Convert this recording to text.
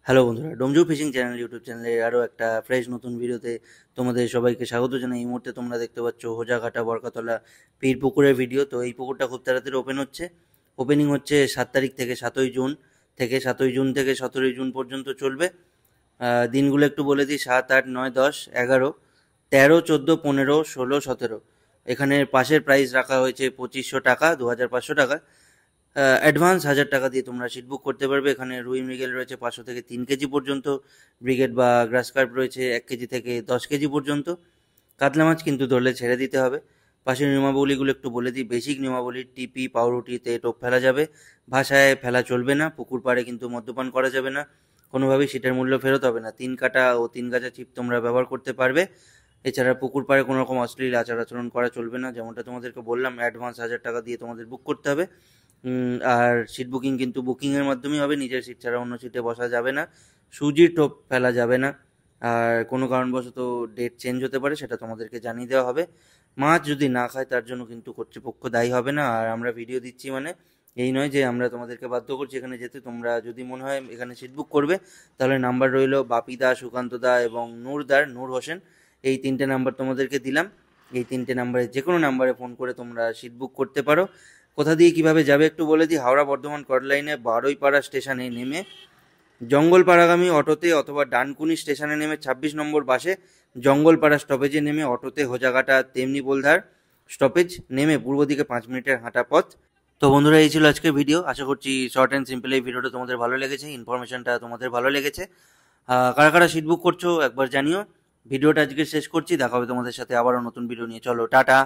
Hello বন্ধুরা, ডোমজু fishing channel YouTube চ্যানেলে আরও একটা ফ্রেশ নতুন ভিডিওতে তোমাদের সবাইকে স্বাগত জানাই। এই মুহূর্তে তোমরা দেখতে পাচ্ছ হোজাঘাটা বরকাতলা পীর পুকুরের ভিডিও। তো এই পুকুরটা খুব তাড়াতাড়ি ওপেন হচ্ছে। ওপেনিং হচ্ছে 7 তারিখ থেকে 7ই জুন থেকে 7ই জুন থেকে 17ই জুন পর্যন্ত চলবে। দিনগুলো একটু বলে দিই: 7, 8, 9, 10, 11, 13, 14, 15, 16, 17। এখানে পাশের প্রাইস রাখা হয়েছে 2500 টাকা, 2500 টাকা। অ্যাডভান্স 1000 টাকা দিয়ে তোমরা সিট বুক করতে পারবে। এখানে রুই মৃগেল রয়েছে 500 থেকে 3 কেজি পর্যন্ত, ব্রিগেড বা গ্রাস কার্প রয়েছে 1 কেজি থেকে 10 কেজি পর্যন্ত। কাতলা মাছ কিন্তু ধরলে ছেড়ে দিতে হবে। পাশের নিয়মাবলীগুলো একটু বলে দিই: বেসিক নিয়মাবলী, টিপি পাউরুটিতে টোপ ফেলা যাবে, ভাষায় ফেলা চলবে না, পুকুর পাড়ে কিন্তু মদ্যপান করা যাবে না, কোনোভাবেই সিটের মূল্য ফেরত হবে না, 3 কাটা ও 3 গাছা ছিপ তোমরা ব্যবহার করতে পারবে। এছাড়া পুকুর পাড়ে কোনো রকম অশ্লীল আচার আচরণ করা চলবে না, যেমনটা তোমাদেরকে বললাম। অ্যাডভান্স 1000 টাকা দিয়ে তোমাদের বুক করতে হবে। আর সিট বুকিং কিন্তু বুকিংয়ের মাধ্যমেই হবে, নিজের সিট ছাড়া অন্য সিটে বসা যাবে না, সুজির টোপ ফেলা যাবে না। আর কোনো কারণবশত ডেট চেঞ্জ হতে পারে, সেটা তোমাদেরকে জানিয়ে দেওয়া হবে। মাছ যদি না খায় তার জন্য কিন্তু কর্তৃপক্ষ দায়ী হবে না। আর আমরা ভিডিও দিচ্ছি মানে এই নয় যে আমরা তোমাদেরকে বাধ্য করছি এখানে যেতে। তোমরা যদি মনে হয় এখানে সিট বুক করবে, তাহলে নাম্বার রইল বাপি দা, সুকান্ত দা এবং নূর হোসেন। এই 3টে নাম্বার তোমাদেরকে দিলাম। এই 3টে নাম্বারে যে কোনো নাম্বারে ফোন করে তোমরা সিট বুক করতে পারো। কোথা দিয়ে কিভাবে যাবে একটু বলে দিই: হাওড়া বর্ধমান কট লাইনে বারুইপাড়া স্টেশনে নেমে জঙ্গলপাড়াগামী অটোতে, অথবা ডানকুনি স্টেশনে নেমে 26 নম্বর বাসে জঙ্গলপাড়া স্টপেজে নেমে অটোতে হোজাঘাটা তেমনি বোলধার স্টপেজ নেমে পূর্ব দিকে 5 মিনিটের হাঁটা পথ। তো বন্ধুরা, এই ছিল আজকের ভিডিও। আশা করছি শর্ট অ্যান্ড সিম্পল এই ভিডিওটা তোমাদের ভালো লেগেছে, ইনফরমেশনটা তোমাদের ভালো লেগেছে। কারা কারা সিট বুক করছো একবার জানিও। ভিডিওটা আজকে শেষ করছি, দেখা হবে তোমাদের সাথে আবারও নতুন ভিডিও নিয়ে। চলো, টাটা।